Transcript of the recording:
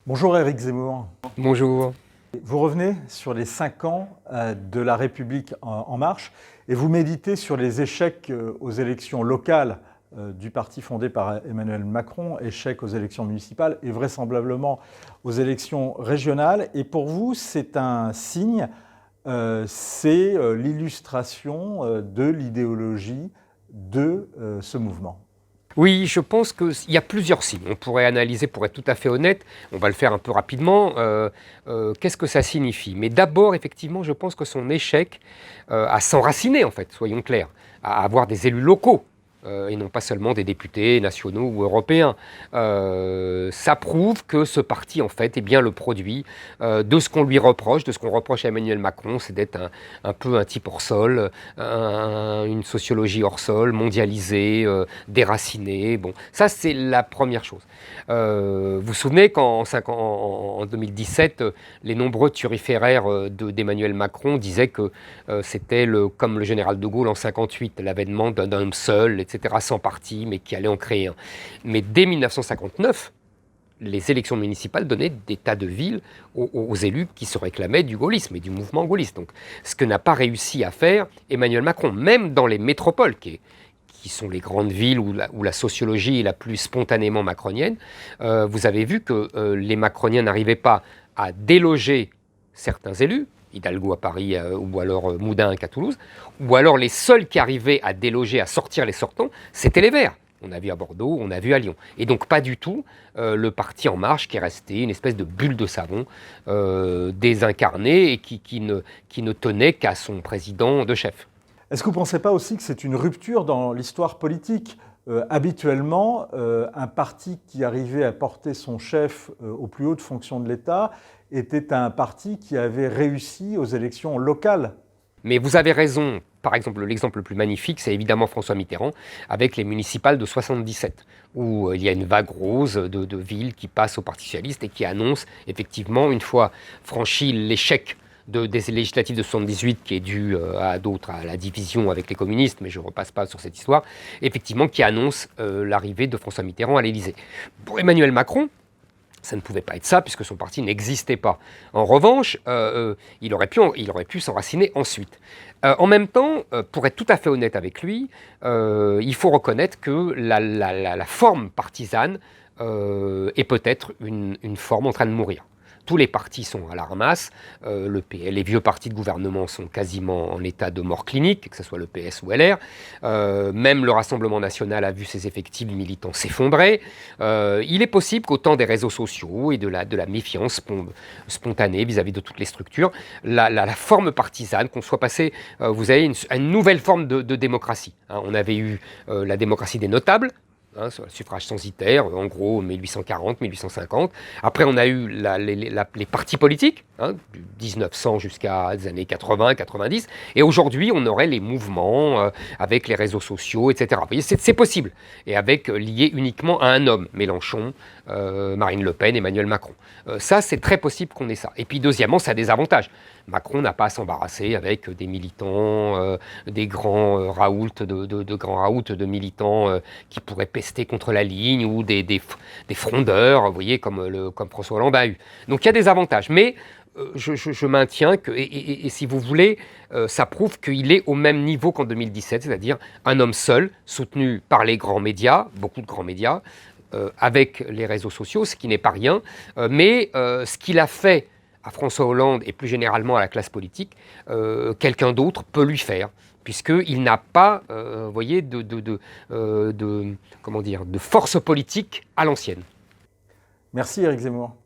Bonjour Éric Zemmour. Bonjour. Vous revenez sur les 5 ans de la République en marche et vous méditez sur les échecs aux élections locales du parti fondé par Emmanuel Macron, échecs aux élections municipales et vraisemblablement aux élections régionales. Et pour vous, c'est un signe, c'est l'illustration de l'idéologie de ce mouvement. Oui, je pense qu'il y a plusieurs signes. On pourrait analyser, pour être tout à fait honnête, on va le faire un peu rapidement, qu'est-ce que ça signifie. Mais d'abord, effectivement, je pense que son échec à s'enraciner, en fait, soyons clairs, à avoir des élus locaux, et non pas seulement des députés nationaux ou européens. Ça prouve que ce parti, en fait, est bien le produit de ce qu'on lui reproche, de ce qu'on reproche à Emmanuel Macron, c'est d'être un peu un type hors sol, une sociologie hors sol, mondialisée, déracinée. Bon, ça, c'est la première chose. Vous vous souvenez qu'en 2017, les nombreux turiféraires d'Emmanuel Macron disaient que c'était comme le général de Gaulle en 58, l'avènement d'un homme seul, etc., sans parti, mais qui allait en créer un. Mais dès 1959, les élections municipales donnaient des tas de villes aux élus qui se réclamaient du gaullisme et du mouvement gaulliste. Donc, ce que n'a pas réussi à faire Emmanuel Macron, même dans les métropoles, qui sont les grandes villes où la sociologie est la plus spontanément macronienne, vous avez vu que les macroniens n'arrivaient pas à déloger certains élus, Hidalgo à Paris ou alors Moudenc à Toulouse, ou alors les seuls qui arrivaient à déloger, à sortir les sortants, c'était les Verts. On a vu à Bordeaux, on a vu à Lyon. Et donc pas du tout le parti En Marche qui est resté une espèce de bulle de savon désincarnée et qui ne tenait qu'à son président de chef. Est-ce que vous ne pensez pas aussi que c'est une rupture dans l'histoire politique ? Habituellement, un parti qui arrivait à porter son chef aux plus hautes fonctions de l'État était un parti qui avait réussi aux élections locales. Mais vous avez raison. Par exemple, l'exemple le plus magnifique, c'est évidemment François Mitterrand avec les municipales de 77, où il y a une vague rose de villes qui passent au Parti socialiste et qui annonce effectivement, une fois franchi l'échec des législatives de 78 qui est dû à d'autres, à la division avec les communistes, mais je ne repasse pas sur cette histoire, effectivement qui annonce l'arrivée de François Mitterrand à l'Élysée. Pour Emmanuel Macron, ça ne pouvait pas être ça, puisque son parti n'existait pas. En revanche, il aurait pu s'enraciner ensuite. En même temps, pour être tout à fait honnête avec lui, il faut reconnaître que la forme partisane est peut-être une forme en train de mourir. Tous les partis sont à la ramasse, les vieux partis de gouvernement sont quasiment en état de mort clinique, que ce soit le PS ou LR. Même le Rassemblement national a vu ses effectifs militants s'effondrer. Il est possible qu'au temps des réseaux sociaux et de la méfiance spontanée vis-à-vis de toutes les structures, la forme partisane, qu'on soit passé, vous avez une nouvelle forme de démocratie. Hein, on avait eu la démocratie des notables, sur le suffrage censitaire, en gros 1840, 1850. Après, on a eu les partis politiques, du 1900 jusqu'à les années 80, 90. Et aujourd'hui, on aurait les mouvements avec les réseaux sociaux, etc. Vous voyez, c'est possible. Et avec lié uniquement à un homme, Mélenchon, Marine Le Pen, Emmanuel Macron. Ça, c'est très possible qu'on ait ça. Et puis, deuxièmement, ça a des avantages. Macron n'a pas à s'embarrasser avec des militants, des grands raouts de militants qui pourraient pester contre la ligne ou des frondeurs, vous voyez, comme François Hollande a eu. Donc il y a des avantages, mais je maintiens que, et si vous voulez, ça prouve qu'il est au même niveau qu'en 2017, c'est-à-dire un homme seul, soutenu par les grands médias, beaucoup de grands médias, avec les réseaux sociaux, ce qui n'est pas rien, mais ce qu'il a fait à François Hollande et plus généralement à la classe politique, quelqu'un d'autre peut lui faire, puisqu'il n'a pas, vous voyez, de force politique à l'ancienne. Merci Éric Zemmour.